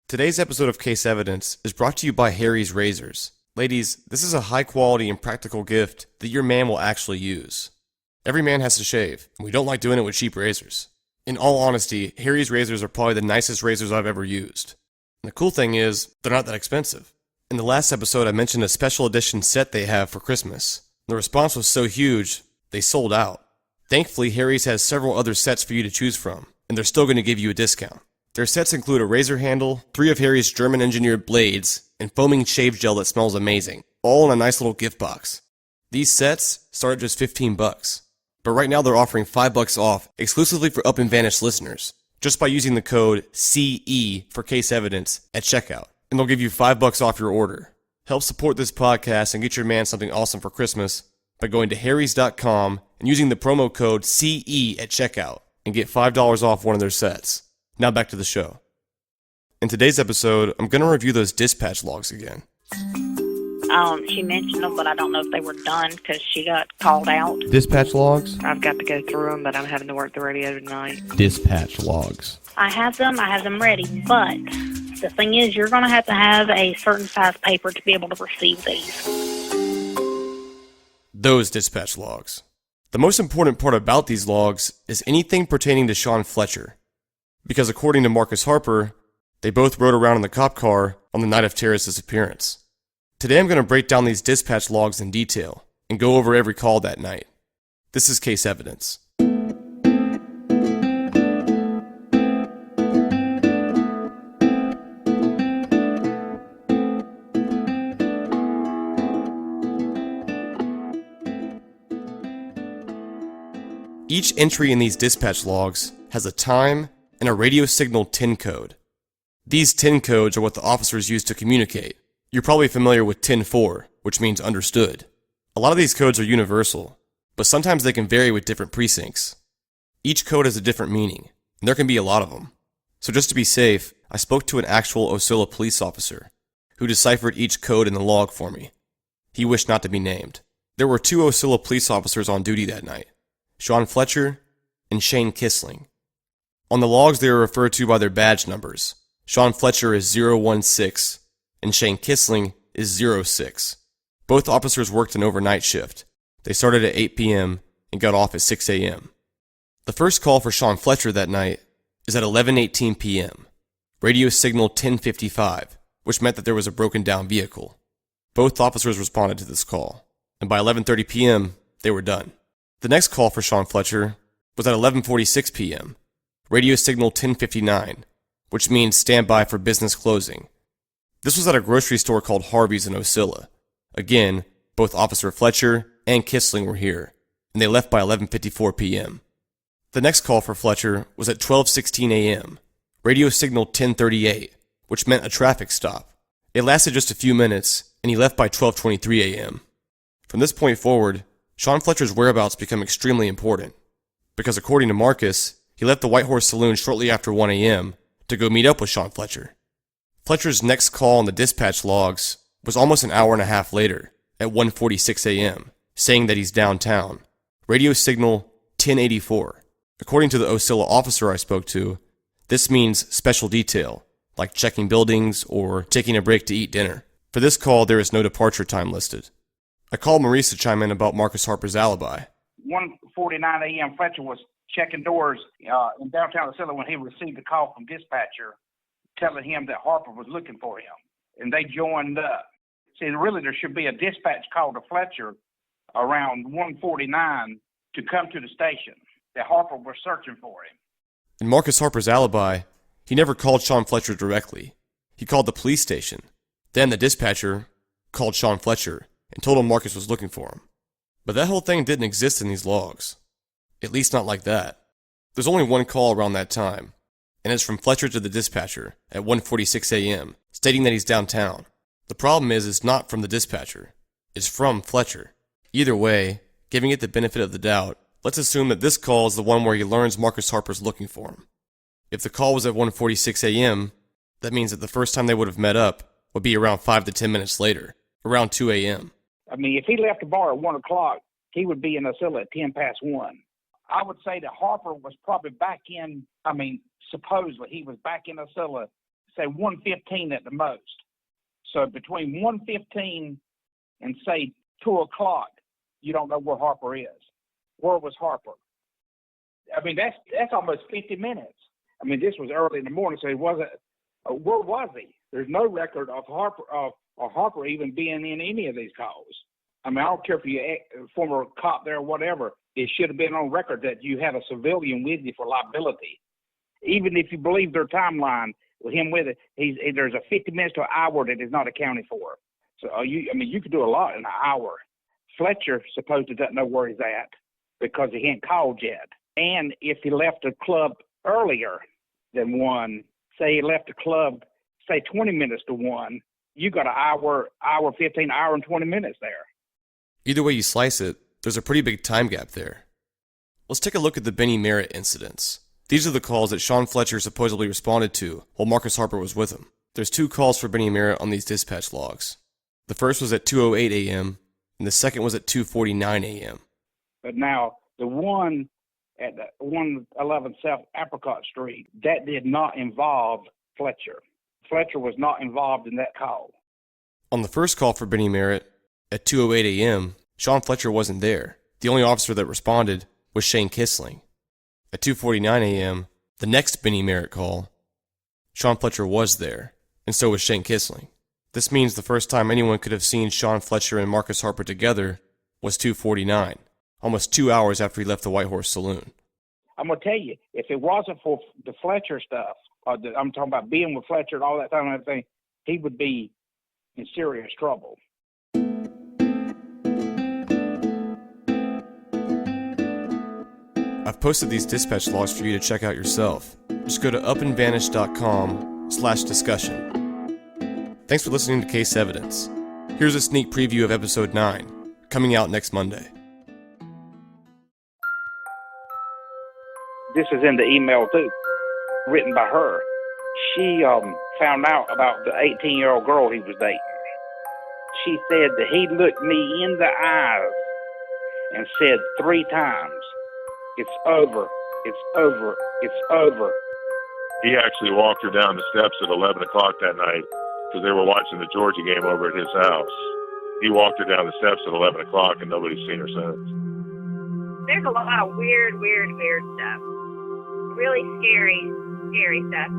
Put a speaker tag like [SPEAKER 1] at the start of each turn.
[SPEAKER 1] Today's episode of Case Evidence is brought to you by Harry's Razors. Ladies, this is a high quality and practical gift that your man will actually use. Every man has to shave, and we don't like doing it with cheap razors. In all honesty, Harry's Razors are probably the nicest razors I've ever used. And the cool thing is, they're not that expensive. In the last episode, I mentioned a special edition set they have for Christmas. The response was so huge, they sold out. Thankfully, Harry's has several other sets for you to choose from, and they're still going to give you a discount. Their sets include a razor handle, 3 of Harry's German-engineered blades, and foaming shave gel that smells amazing, all in a nice little gift box. These sets start at just $15, but right now they're offering $5 off exclusively for Up and Vanished listeners, just by using the code CE for Case Evidence at checkout, and they'll give you $5 off your order. Help support this podcast and get your man something awesome for Christmas by going to harrys.com and using the promo code CE at checkout and get $5 off one of their sets. Now back to the show. In today's episode, I'm going to review those dispatch logs again.
[SPEAKER 2] She mentioned them, but I don't know if they were done because she got called out.
[SPEAKER 3] Dispatch logs?
[SPEAKER 4] I've got to go through them, but I'm having to work the radio tonight.
[SPEAKER 3] Dispatch logs.
[SPEAKER 2] I have them ready, but the thing is, you're going to have a certain size paper to be able to receive these.
[SPEAKER 1] Those dispatch logs. The most important part about these logs is anything pertaining to Sean Fletcher. Because according to Marcus Harper, they both rode around in the cop car on the night of Tara's disappearance. Today I'm going to break down these dispatch logs in detail and go over every call that night. This is Case Evidence. Each entry in these dispatch logs has a time and a radio signal TIN code. These TIN codes are what the officers use to communicate. You're probably familiar with TIN 4, which means understood. A lot of these codes are universal, but sometimes they can vary with different precincts. Each code has a different meaning, and there can be a lot of them. So just to be safe, I spoke to an actual Ocilla police officer, who deciphered each code in the log for me. He wished not to be named. There were 2 Ocilla police officers on duty that night, Sean Fletcher and Shane Kissling. On the logs, they are referred to by their badge numbers. Sean Fletcher is 016, and Shane Kissling is 06. Both officers worked an overnight shift. They started at 8 p.m. and got off at 6 a.m. The first call for Sean Fletcher that night is at 11:18 p.m. Radio signal 1055, which meant that there was a broken down vehicle. Both officers responded to this call, and by 11:30 p.m., they were done. The next call for Sean Fletcher was at 11:46 p.m. Radio signal 1059, which means stand by for business closing. This was at a grocery store called Harvey's in Ocilla. Again, both Officer Fletcher and Kissling were here, and they left by 11:54 p.m. The next call for Fletcher was at 12:16 a.m. Radio signal 1038, which meant a traffic stop. It lasted just a few minutes, and he left by 12:23 a.m. From this point forward, Sean Fletcher's whereabouts become extremely important, because according to Marcus, he left the White Horse Saloon shortly after 1 a.m. to go meet up with Sean Fletcher. Fletcher's next call on the dispatch logs was almost an hour and a half later, at 1:46 a.m., saying that he's downtown. Radio signal 1084. According to the Ocilla officer I spoke to, this means special detail, like checking buildings or taking a break to eat dinner. For this call, there is no departure time listed. I called Maurice to chime in about Marcus Harper's alibi.
[SPEAKER 5] 1:49 a.m. Fletcher was checking doors in downtown Ocilla when he received a call from dispatcher telling him that Harper was looking for him, and they joined up. See, really, there should be a dispatch call to Fletcher around 1:49 to come to the station, that Harper was searching for him.
[SPEAKER 1] In Marcus Harper's alibi, he never called Sean Fletcher directly. He called the police station. Then the dispatcher called Sean Fletcher and told him Marcus was looking for him. But that whole thing didn't exist in these logs. At least not like that. There's only one call around that time, and it's from Fletcher to the dispatcher at 1:46 a.m., stating that he's downtown. The problem is it's not from the dispatcher. It's from Fletcher. Either way, giving it the benefit of the doubt, let's assume that this call is the one where he learns Marcus Harper's looking for him. If the call was at 1:46 a.m., that means that the first time they would have met up would be around 5 to 10 minutes later, around 2 a.m.
[SPEAKER 5] I mean, if he left the bar at 1 o'clock, he would be in Ocilla at 10 past 1. I would say that Harper was probably back in, supposedly he was back in Ocilla say 1:15 at the most. So between 1:15 and say 2 o'clock, you don't know where Harper is. Where was Harper? I mean, that's almost 50 minutes. I mean, this was early in the morning, so he wasn't. Where was he? There's no record of Harper even being in any of these calls. I mean, I don't care if you're a former cop there or whatever. It should have been on record that you had a civilian with you for liability. Even if you believe their timeline with him with it, there's a 50 minutes to an hour that is not accounted for. So you could do a lot in an hour. Fletcher supposedly doesn't know where he's at because he ain't called yet. And if he left the club earlier than 1, say he left the club, say 20 minutes to 1, you got an hour 15, hour and 20 minutes there.
[SPEAKER 1] Either way you slice it, there's a pretty big time gap there. Let's take a look at the Benny Merritt incidents. These are the calls that Sean Fletcher supposedly responded to while Marcus Harper was with him. There's 2 calls for Benny Merritt on these dispatch logs. The first was at 2:08 a.m., and the second was at 2:49 a.m.
[SPEAKER 5] But now, the one at the 111 South Apricot Street, that did not involve Fletcher. Fletcher was not involved in that call.
[SPEAKER 1] On the first call for Benny Merritt, at 2:08 a.m., Sean Fletcher wasn't there. The only officer that responded was Shane Kissling. At 2:49 a.m., the next Benny Merritt call, Sean Fletcher was there, and so was Shane Kissling. This means the first time anyone could have seen Sean Fletcher and Marcus Harper together was 2:49, almost 2 hours after he left the White Horse Saloon.
[SPEAKER 5] I'm going to tell you, if it wasn't for the Fletcher stuff, I'm talking about being with Fletcher and all that time and everything, he would be in serious trouble.
[SPEAKER 1] I've posted these dispatch logs for you to check out yourself. Just go to upandvanish.com/discussion. Thanks for listening to Case Evidence. Here's a sneak preview of episode 9, coming out next Monday.
[SPEAKER 5] This is in the email too, written by her. She found out about the 18-year-old girl he was dating. She said that he looked me in the eyes and said 3 times, "It's over, it's over, it's over."
[SPEAKER 6] He actually walked her down the steps at 11 o'clock that night because they were watching the Georgia game over at his house. He walked her down the steps at 11 o'clock and nobody's seen her since.
[SPEAKER 7] There's a lot of weird stuff. Really scary stuff.